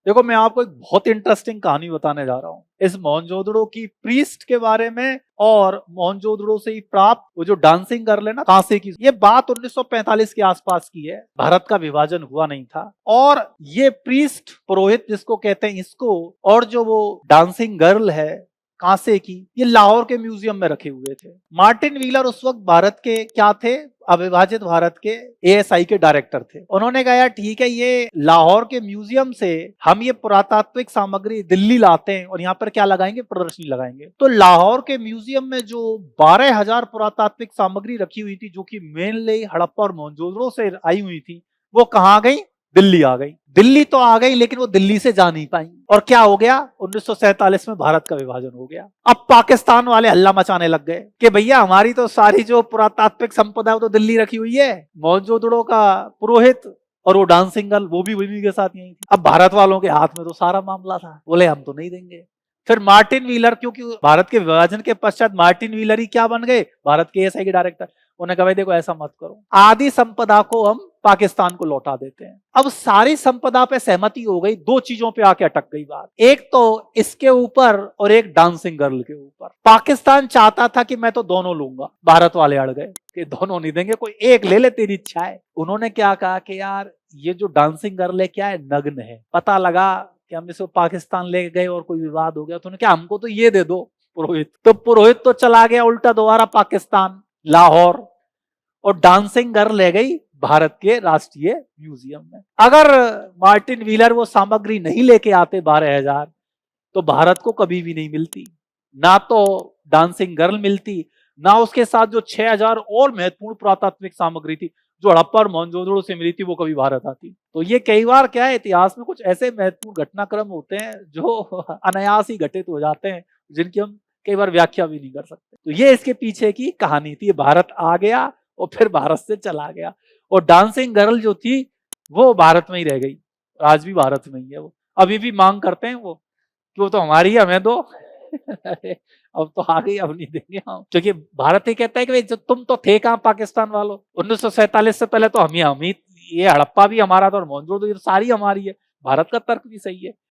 देखो मैं आपको एक बहुत इंटरेस्टिंग कहानी बताने जा रहा हूँ इस मोहनजोदड़ो की प्रीस्ट के बारे में और मोहनजोदड़ो से ही प्राप्त वो जो डांसिंग गर्ल है ना कांसे की। ये बात 1945 के आसपास की है। भारत का विभाजन हुआ नहीं था और ये प्रीस्ट पुरोहित जिसको कहते हैं इसको और जो वो डांसिंग गर्ल है कांसे की, ये लाहौर के म्यूजियम में रखे हुए थे। मार्टिन व्हीलर उस वक्त भारत के क्या थे, अविभाजित भारत के एएसआई के डायरेक्टर थे। उन्होंने कहा यार ठीक है, ये लाहौर के म्यूजियम से हम ये पुरातात्विक सामग्री दिल्ली लाते हैं और यहाँ पर क्या लगाएंगे, प्रदर्शनी लगाएंगे। तो लाहौर के म्यूजियम में जो 12,000 पुरातात्विक सामग्री रखी हुई थी जो कि मेनली हड़प्पा और मोहनजोदड़ो से आई हुई थी, वो कहाँ गई, दिल्ली आ गई। दिल्ली तो आ गई लेकिन वो दिल्ली से जा नहीं पाई और क्या हो गया, 1947 में भारत का विभाजन हो गया। अब पाकिस्तान वाले हल्ला मचाने लग गए कि भैया हमारी तो सारी जो पुरातात्विक संपदा है वो तो दिल्ली रखी हुई है, मोहनजोदड़ो का पुरोहित और वो डांसिंग गर्ल वो भी उन्हीं के साथ यही थी। अब भारत वालों के हाथ में तो सारा मामला था, बोले हम तो नहीं देंगे। फिर मार्टिन व्हीलर, क्योंकि भारत के विभाजन के पश्चात मार्टिन व्हीलर ही क्या बन गए, भारत के एएसआई के डायरेक्टर। उन्होंने कहा भाई देखो ऐसा मत करो, आधी संपदा को हम पाकिस्तान को लौटा देते हैं। अब सारी संपदा पे सहमति हो गई, दो चीजों पे आके अटक गई बात, एक तो इसके ऊपर और एक डांसिंग गर्ल के ऊपर। पाकिस्तान चाहता था कि मैं तो दोनों लूंगा, भारत वाले अड़ गए कि दोनों नहीं देंगे, कोई एक ले ले तेरी इच्छा है। उन्होंने क्या कहा कि यार ये जो डांसिंग गर्ल है क्या है, नग्न है। पता लगा कि हम इसको पाकिस्तान ले गए और कोई विवाद हो गया, तो उन्होंने क्या हमको तो ये दे दो पुरोहित। तो पुरोहित तो चला गया उल्टा दोबारा पाकिस्तान, लाहौर, और डांसिंग गर्ल ले गई भारत के राष्ट्रीय म्यूजियम में। अगर मार्टिन व्हीलर वो सामग्री नहीं लेके आते 12,000, तो भारत को कभी भी नहीं मिलती, ना तो डांसिंग गर्ल मिलती, ना उसके साथ जो 6,000 और महत्वपूर्ण पुरातात्विक सामग्री थी जो हड़प्पा और मोहनजोदड़ो से मिली थी, वो कभी भारत आती। तो ये कई बार क्या है, इतिहास में कुछ ऐसे महत्वपूर्ण घटनाक्रम होते हैं जो अनायास ही घटित हो जाते हैं, जिनकी हम कई बार व्याख्या भी नहीं कर सकते। तो ये इसके पीछे की कहानी थी। भारत आ गया और फिर भारत से चला गया, और डांसिंग गर्ल जो थी वो भारत में ही रह गई, आज भी भारत में ही है। वो अभी भी मांग करते हैं वो कि वो तो हमारी है, हमें दो। अब तो आ गई, अब नहीं देंगे हम, क्योंकि भारत ही कहता है कि जो तुम तो थे कहां पाकिस्तान वालों, 1947 से पहले तो हम ही ये हड़प्पा भी हमारा था और मोहनजोदड़ो तो सारी हमारी है। भारत का तर्क भी सही है।